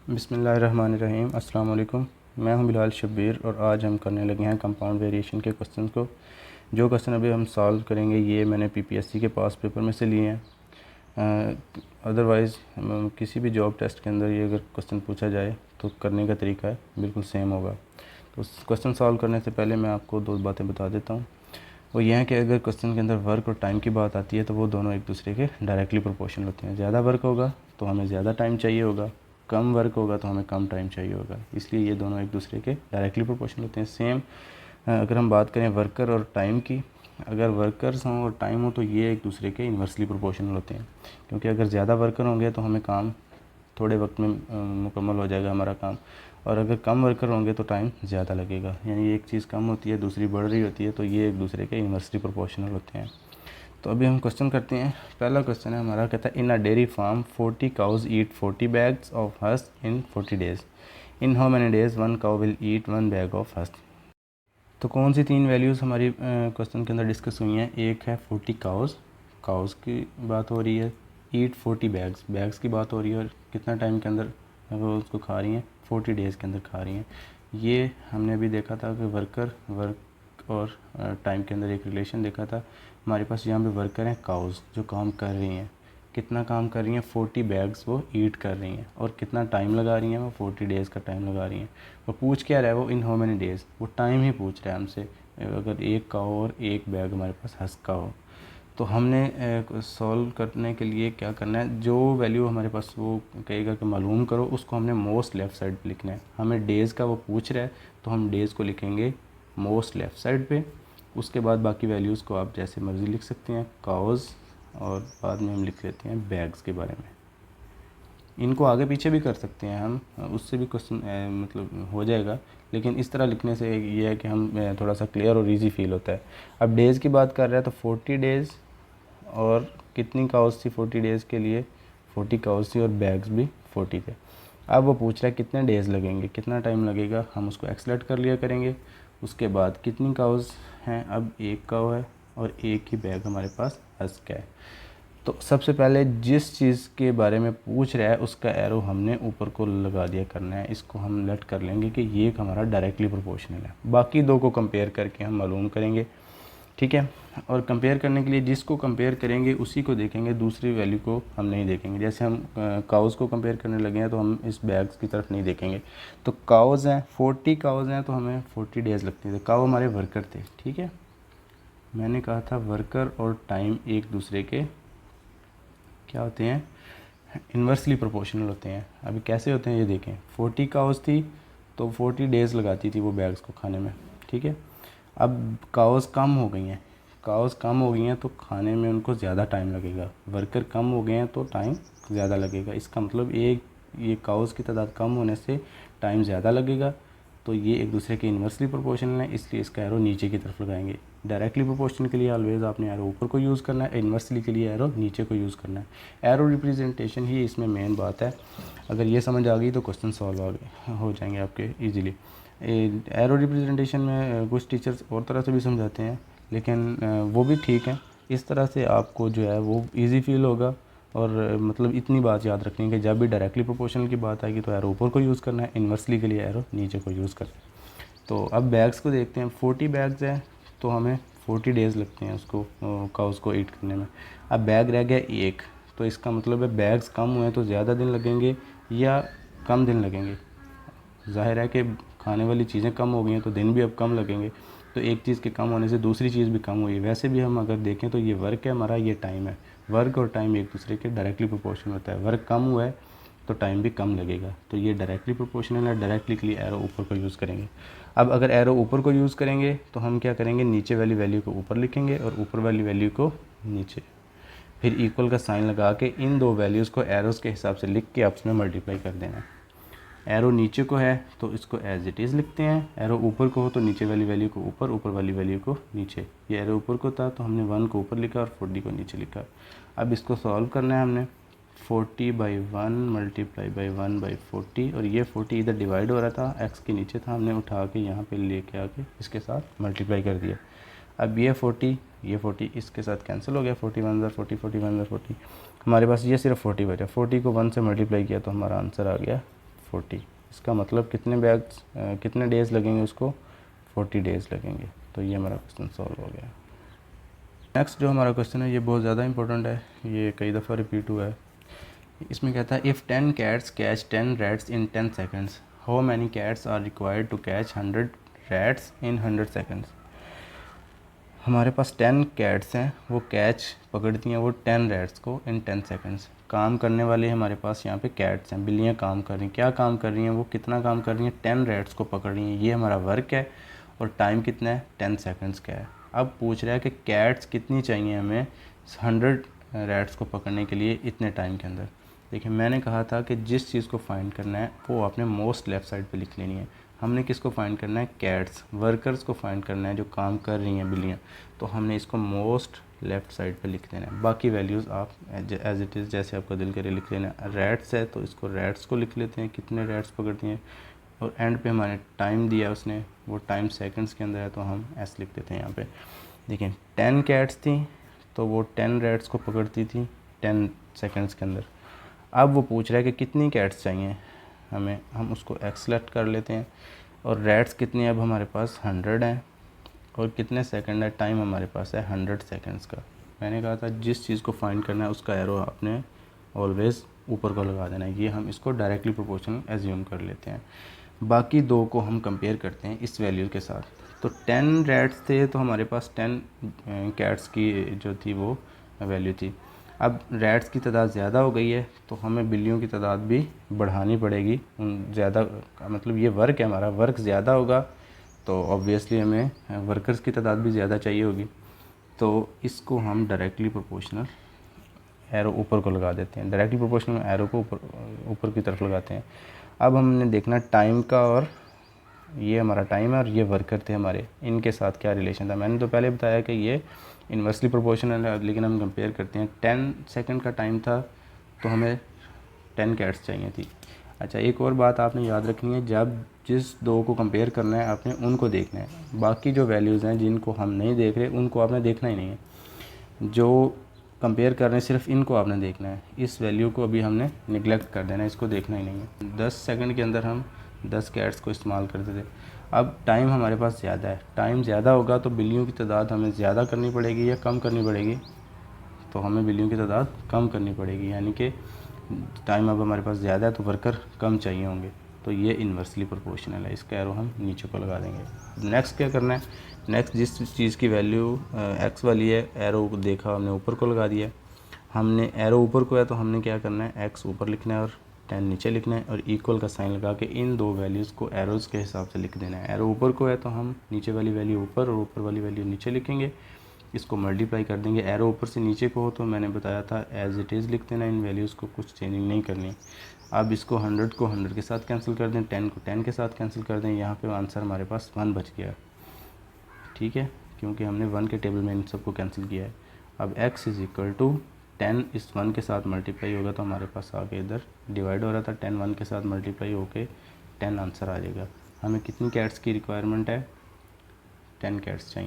बिस्मिल्लाहिर्रहमानिर्रहीम। अस्सलाम वालेकुम। मैं हूं बिलाल शब्बीर और आज हम करने लगे हैं कंपाउंड वेरिएशन के क्वेश्चन को। जो क्वेश्चन अभी हम सॉल्व करेंगे ये मैंने पीपीएससी के पास पेपर में से लिए हैं। अदरवाइज़ किसी भी जॉब टेस्ट के अंदर ये अगर क्वेश्चन पूछा जाए तो करने का तरीका बिल्कुल सेम होगा। तो क्वेश्चन सॉल्व करने से पहले मैं आपको दो बातें बता देता हूँ। वो ये है कि अगर क्वेश्चन के अंदर वर्क और टाइम की बात आती है तो वो दोनों एक दूसरे के डायरेक्टली प्रोपोर्शनल होते हैं। ज़्यादा वर्क होगा तो हमें ज़्यादा टाइम चाहिए होगा, कम वर्क होगा तो हमें कम टाइम चाहिए होगा, इसलिए ये दोनों एक दूसरे के डायरेक्टली प्रोपोर्शनल होते हैं। सेम अगर हम बात करें वर्कर और टाइम की, अगर वर्कर्स हों और टाइम हो तो ये एक दूसरे के इन्वर्सली प्रोपोर्शनल होते हैं, क्योंकि अगर ज़्यादा वर्कर होंगे तो हमें काम थोड़े वक्त में मुकम्मल हो जाएगा हमारा काम, और अगर कम वर्कर होंगे तो टाइम ज़्यादा लगेगा। यानी एक चीज़ कम होती है दूसरी बढ़ रही होती है, तो ये एक दूसरे के इन्वर्सली प्रोपोर्शनल होते हैं। तो अभी हम क्वेश्चन करते हैं। पहला क्वेश्चन है हमारा, कहता है in a dairy farm 40 cows eat 40 bags of husk in 40 days. In how many days one cow will eat one bag of husk. तो कौन सी तीन वैल्यूज़ हमारी क्वेश्चन के अंदर डिस्कस हुई हैं? एक है 40 काउज़ की बात हो रही है, ईट 40 बैग्स की बात हो रही है, और कितना टाइम के अंदर वो उसको खा रही हैं? 40 डेज़ के अंदर खा रही हैं। ये हमने अभी देखा था कि वर्क और टाइम के अंदर एक रिलेशन देखा था। हमारे पास यहाँ पे वर्कर हैं काउज़ जो काम कर रही हैं। कितना काम कर रही हैं? 40 बैग्स वो ईट कर रही हैं। और कितना टाइम लगा रही हैं? वो 40 डेज़ का टाइम लगा रही हैं। वो पूछ क्या रहा है? वो इन हाउ मैनी डेज़, वो टाइम ही पूछ रहा है हमसे। अगर एक काऊ और एक बैग हमारे पास हस्क का हो तो हमने सॉल्व करने के लिए क्या करना है, जो वैल्यू हमारे पास वो कहेगा कि मालूम करो, उसको हमने मोस्ट लेफ़्ट साइड पे लिखना है। हमें डेज़ का वो पूछ रहा है तो हम डेज़ को लिखेंगे मोस्ट लेफ़्ट साइड पे। उसके बाद बाकी वैल्यूज़ को आप जैसे मर्ज़ी लिख सकते हैं, काउज़, और बाद में हम लिख लेते हैं बैग्स के बारे में। इनको आगे पीछे भी कर सकते हैं हम, उससे भी क्वेश्चन मतलब हो जाएगा, लेकिन इस तरह लिखने से ये है कि हम थोड़ा सा क्लियर और इजी फील होता है। अब डेज़ की बात कर रहे हैं तो 40 डेज़, और कितनी काउज़ थी 40 डेज़ के लिए? 40 काउज़ थी और बैग्स भी 40 थे। अब वो पूछ रहा है कितने डेज़ लगेंगे, कितना टाइम लगेगा। हम उसको एक्सलेट कर लिया करेंगे। उसके बाद कितनी काउज़ हैं? अब एक काऊ है और एक ही बैग हमारे पास हस्क है। तो सबसे पहले जिस चीज़ के बारे में पूछ रहा है उसका एरो हमने ऊपर को लगा दिया करना है। इसको हम लेट कर लेंगे कि ये एक हमारा डायरेक्टली प्रोपोर्शनल है। बाकी दो को कंपेयर करके हम मालूम करेंगे, ठीक है। और कंपेयर करने के लिए जिसको कंपेयर करेंगे उसी को देखेंगे, दूसरी वैल्यू को हम नहीं देखेंगे। जैसे हम काउज़ को कंपेयर करने लगे हैं तो हम इस बैग्स की तरफ नहीं देखेंगे। तो काउज़ हैं, 40 काउज़ हैं तो हमें 40 डेज़ लगते थे। काऊ हमारे वर्कर थे, ठीक है। मैंने कहा था वर्कर और टाइम एक दूसरे के क्या होते हैं? इन्वर्सली प्रोपोर्शनल होते हैं। अभी कैसे होते हैं ये देखें। 40 काउज़ थी तो 40 डेज़ लगाती थी वो बैग्स को खाने में, ठीक है। अब काउज़ कम हो गई हैं तो खाने में उनको ज़्यादा टाइम लगेगा। वर्कर कम हो गए हैं तो टाइम ज़्यादा लगेगा। इसका मतलब ये काउज़ की तादाद कम होने से टाइम ज़्यादा लगेगा। तो ये एक दूसरे के इन्वर्सली प्रोपोर्शनल है, इसलिए इसका एरो नीचे की तरफ लगाएंगे। डायरेक्टली प्रोपोर्शनल के लिए ऑलवेज़ आपने एरो ऊपर को यूज़ करना है, इन्वर्सली के लिए एरो नीचे को यूज़ करना है। एरो रिप्रेजेंटेशन ही इसमें मेन बात है। अगर ये समझ आ गई तो क्वेश्चन सॉल्व हो जाएंगे आपके ईजीली। एरो रिप्रेजेंटेशन में कुछ टीचर्स और तरह से भी समझाते हैं, लेकिन वो भी ठीक है। इस तरह से आपको जो है वो ईजी फील होगा। और मतलब इतनी बात याद रखनी है कि जब भी डायरेक्टली प्रोपोर्शनल की बात आएगी तो एरो ऊपर को यूज़ करना है, इन्वर्सली के लिए एरो नीचे को यूज़ करना है। तो अब बैग्स को देखते हैं। 40 बैग्स हैं तो हमें 40 डेज़ लगते हैं उसको काउज़ को ईट करने में। अब बैग रह गया एक, तो इसका मतलब है बैग्स कम हुए तो ज़्यादा दिन लगेंगे या कम दिन लगेंगे। ज़ाहिर है कि खाने वाली चीज़ें कम हो गई हैं तो दिन भी अब कम लगेंगे। तो एक चीज़ के कम होने से दूसरी चीज़ भी कम हुई है। वैसे भी हम अगर देखें तो ये वर्क है हमारा, ये टाइम है। वर्क और टाइम एक दूसरे के डायरेक्टली प्रोपोर्शनल होता है। वर्क कम हुआ है तो टाइम भी कम लगेगा। तो ये डायरेक्टली प्रोपोर्शनल है। डायरेक्टली के लिए एरो ऊपर को यूज़ करेंगे। अब अगर एरो ऊपर को यूज़ करेंगे तो हम क्या करेंगे? नीचे वाली वैल्यू को ऊपर लिखेंगे और ऊपर वाली वैल्यू को नीचे, फिर इक्वल का साइन लगा के इन दो वैल्यूज़ को एरोज़ के हिसाब से लिख के आपस में मल्टीप्लाई कर देना है। एरो नीचे को है तो इसको एज इट इज़ लिखते हैं। एरो ऊपर को हो तो नीचे वाली वैल्यू को ऊपर, ऊपर वाली वैल्यू को नीचे। ये एरो ऊपर को था तो हमने 1 को ऊपर लिखा और 40 को नीचे लिखा। अब इसको सॉल्व करना है हमने। 40/1 मल्टीप्लाई बाई 1/40, और ये 40 इधर डिवाइड हो रहा था, एक्स के नीचे था, हमने उठा के यहाँ पे लेके आके इसके साथ मल्टीप्लाई कर दिया। अब ये 40 इसके साथ कैंसिल हो गया। 41 ज़र 40, 41 ज़र 40, हमारे पास ये सिर्फ 40 बचा। 40 को 1 से मल्टीप्लाई किया तो हमारा आंसर आ गया 40। इसका मतलब कितने बैग्स कितने डेज़ लगेंगे उसको, 40 डेज़ लगेंगे। तो ये हमारा क्वेश्चन सॉल्व हो गया। नेक्स्ट जो हमारा क्वेश्चन है ये बहुत ज़्यादा इंपॉर्टेंट है, ये कई दफ़ा रिपीट हुआ है। इसमें कहता है if 10 cats catch 10 rats in 10 seconds, how many cats are required to catch 100 rats in 100 seconds. हमारे पास 10 कैट्स हैं, वो कैच पकड़ती हैं वो 10 रैट्स को इन 10 सेकेंड्स। काम करने वाले हमारे पास यहाँ पे कैट्स हैं, बिल्लियाँ काम कर रही हैं। क्या काम कर रही हैं वो, कितना काम कर रही हैं, 10 रैट्स को पकड़ रही हैं। ये हमारा वर्क है और टाइम कितना है, 10 सेकेंड्स का है। अब पूछ रहा है कि कैट्स कितनी चाहिए हमें 100 रैट्स को पकड़ने के लिए इतने टाइम के अंदर। देखिए मैंने कहा था कि जिस चीज़ को फाइंड करना है वो आपने मोस्ट लेफ़्ट साइड पे लिख लेनी है। हमने किसको फाइंड करना है, कैट्स, वर्कर्स को फाइंड करना है जो काम कर रही हैं बिल्लियाँ, तो हमने इसको मोस्ट लेफ़्ट साइड पे लिख देना है। बाकी वैल्यूज़ आप एज इट इज़ जैसे आपका दिल करे लिख लेना। रैट्स है तो इसको रैट्स को लिख लेते हैं, कितने रैट्स पकड़ती हैं, और एंड पे हमारे टाइम दिया उसने, वो टाइम सेकंड्स के अंदर है तो हम एस लिख देते हैं यहाँ पे। देखिए 10 कैट्स थी तो वो 10 रैट्स को पकड़ती थी 10 सेकंड्स के अंदर। अब वो पूछ रहा है कि कितनी कैट्स चाहिए हमें, हम उसको एक्स सेलेक्ट कर लेते हैं, और रैट्स कितनी अब हमारे पास 100 हैं, और कितने सेकंड है, टाइम हमारे पास है 100 सेकंड्स का। मैंने कहा था जिस चीज़ को फाइंड करना है उसका एरो आपने ऑलवेज़ ऊपर को लगा देना है। ये हम इसको डायरेक्टली प्रोपोर्शनल एज्यूम कर लेते हैं। बाकी दो को हम कंपेयर करते हैं इस वैल्यू के साथ। तो 10 रैट्स थे तो हमारे पास 10 कैट्स की जो थी वो वैल्यू थी। अब रैट्स की तादाद ज़्यादा हो गई है तो हमें बिल्लियों की तादाद भी बढ़ानी पड़ेगी। ज़्यादा मतलब ये वर्क है हमारा, वर्क ज़्यादा होगा तो ऑब्वियसली हमें वर्कर्स की तादाद भी ज़्यादा चाहिए होगी। तो इसको हम डायरेक्टली प्रोपोर्शनल एरो ऊपर को लगा देते हैं, डायरेक्टली प्रोपोर्शनल एरो को ऊपर की तरफ लगाते हैं। अब हमने देखना टाइम का, और ये हमारा टाइम है और ये वर्कर थे हमारे, इनके साथ क्या रिलेशन था। मैंने तो पहले बताया कि ये इन्वर्सली प्रोपोर्शनल है, लेकिन हम कंपेयर करते हैं। 10 सेकंड का टाइम था तो हमें 10 कैट्स चाहिए थी। अच्छा एक और बात आपने याद रखनी है, जब जिस दो को कंपेयर करना है आपने उनको देखना है। बाकी जो वैल्यूज़ हैं जिनको हम नहीं देख रहे उनको आपने देखना ही नहीं है। जो कंपेयर कर रहे हैं सिर्फ इनको आपने देखना है। इस वैल्यू को अभी हमने निगलेक्ट कर देना है, इसको देखना ही नहीं है। 10 सेकंड के अंदर हम 10 कैट्स को इस्तेमाल करते थे। अब टाइम हमारे पास ज़्यादा है, टाइम ज़्यादा होगा तो बिल्लियों की तादाद हमें ज़्यादा करनी पड़ेगी या कम करनी पड़ेगी, तो हमें बिल्लियों की तादाद कम करनी पड़ेगी। यानी कि टाइम अब हमारे पास ज़्यादा है तो वर्कर कम चाहिए होंगे, तो ये इन्वर्सली प्रोपोर्शनल है। इसका एरो हम नीचे को लगा देंगे। नेक्स्ट क्या करना है, नेक्स्ट जिस चीज़ की वैल्यू एक्स वाली है, एरो को देखा हमने ऊपर को लगा दिया। हमने एरो ऊपर को है तो हमने क्या करना है, एक्स ऊपर लिखना है और 10 नीचे लिखना है, और इक्वल का साइन लगा के इन दो वैल्यूज़ को एरोज़ के हिसाब से लिख देना है। एरो ऊपर को है तो हम नीचे वाली वैल्यू ऊपर और ऊपर वाली वैल्यू नीचे लिखेंगे, इसको मल्टीप्लाई कर देंगे। एरो ऊपर से नीचे को हो तो मैंने बताया था एज इट इज़ लिख देना, इन वैल्यूज़ को कुछ चेंजिंग नहीं करनी। अब इसको 100 को 100 के साथ कैंसिल कर दें, 10 को 10 के साथ कैंसिल कर दें। यहाँ पे आंसर हमारे पास 1 बच गया, ठीक है, क्योंकि हमने 1 के टेबल में इन सबको कैंसिल किया है। अब x इज़ इक्वल टू 10 इस 1 के साथ मल्टीप्लाई होगा तो हमारे पास आगे इधर डिवाइड हो रहा था, 10 1 के साथ मल्टीप्लाई होके 10 आंसर आ जाएगा। हमें कितनी कैट्स की रिक्वायरमेंट है, 10 कैट्स चाहिए।